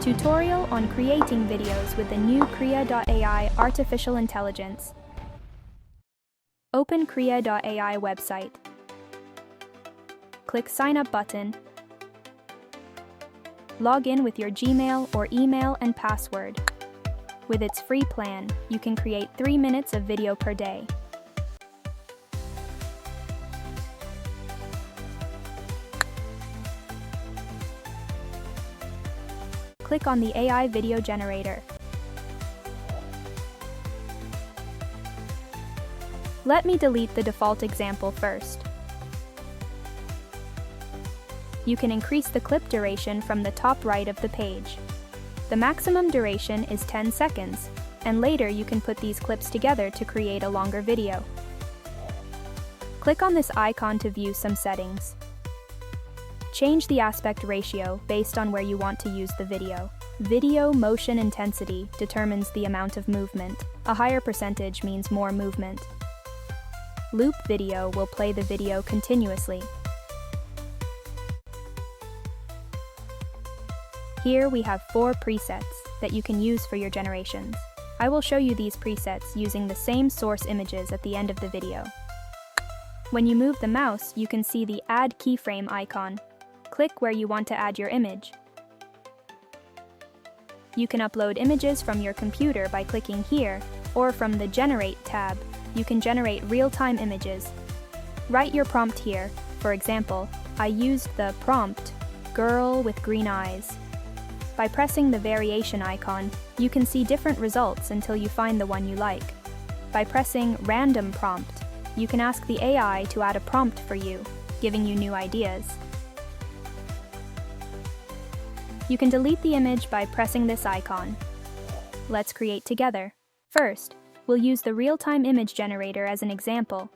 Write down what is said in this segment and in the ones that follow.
Tutorial on creating videos with the new Krea.ai artificial intelligence. Open Krea.ai website. Click Sign Up button. Log in with your Gmail or email and password. With its free plan, you can create 3 minutes of video per day. Click on the AI video generator. Let me delete the default example first. You can increase the clip duration from the top right of the page. The maximum duration is 10 seconds, and later you can put these clips together to create a longer video. Click on this icon to view some settings. Change the aspect ratio based on where you want to use the video. Video motion intensity determines the amount of movement. A higher percentage means more movement. Loop video will play the video continuously. Here we have 4 presets that you can use for your generations. I will show you these presets using the same source images at the end of the video. When you move the mouse, you can see the Add Keyframe icon. Click where you want to add your image. You can upload images from your computer by clicking here, or from the Generate tab, you can generate real-time images. Write your prompt here. For example, I used the prompt, "girl with green eyes." By pressing the variation icon, you can see different results until you find the one you like. By pressing Random Prompt, you can ask the AI to add a prompt for you, giving you new ideas. You can delete the image by pressing this icon. Let's create together. First, we'll use the real-time image generator as an example.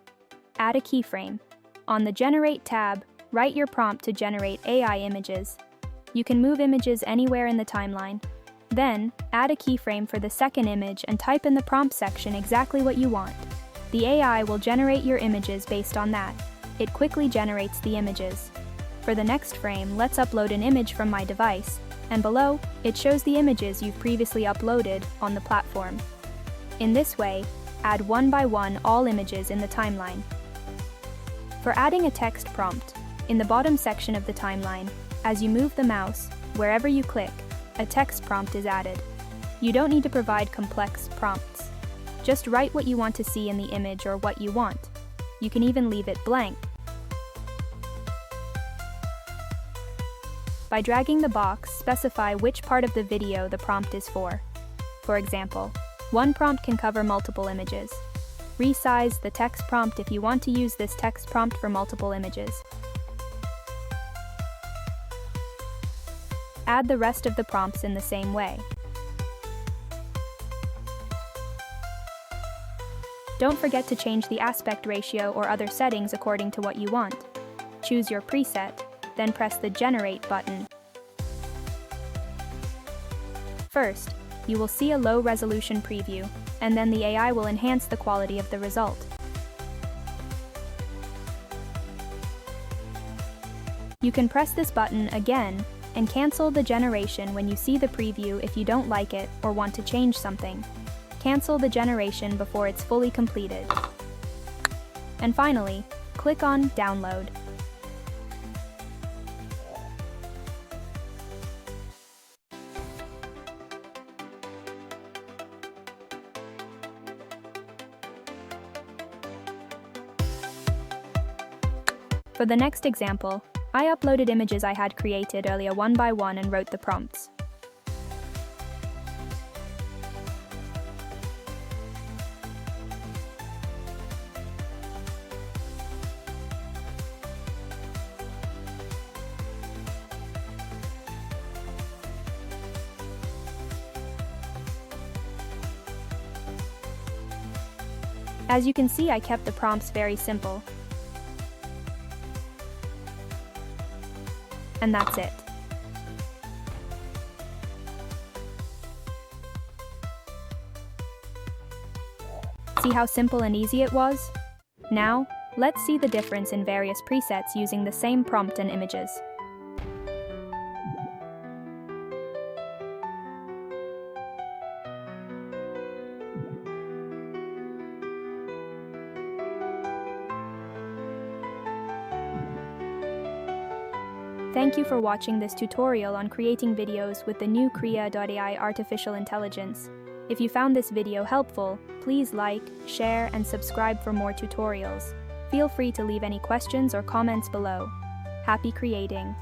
Add a keyframe. On the Generate tab, write your prompt to generate AI images. You can move images anywhere in the timeline. Then, add a keyframe for the second image and type in the prompt section exactly what you want. The AI will generate your images based on that. It quickly generates the images. For the next frame, let's upload an image from my device, and below, it shows the images you've previously uploaded on the platform. In this way, add one by one all images in the timeline. For adding a text prompt, in the bottom section of the timeline, as you move the mouse, wherever you click, a text prompt is added. You don't need to provide complex prompts. Just write what you want to see in the image or what you want. You can even leave it blank. By dragging the box, specify which part of the video the prompt is for. For example, one prompt can cover multiple images. Resize the text prompt if you want to use this text prompt for multiple images. Add the rest of the prompts in the same way. Don't forget to change the aspect ratio or other settings according to what you want. Choose your preset, then press the Generate button. First, you will see a low-resolution preview, and then the AI will enhance the quality of the result. You can press this button again and cancel the generation when you see the preview if you don't like it or want to change something. Cancel the generation before it's fully completed. And finally, click on Download. For the next example, I uploaded images I had created earlier one by one and wrote the prompts. As you can see, I kept the prompts very simple. And that's it. See how simple and easy it was? Now, let's see the difference in various presets using the same prompt and images. Thank you for watching this tutorial on creating videos with the new Krea.ai artificial intelligence. If you found this video helpful, please like, share, and subscribe for more tutorials. Feel free to leave any questions or comments below. Happy creating!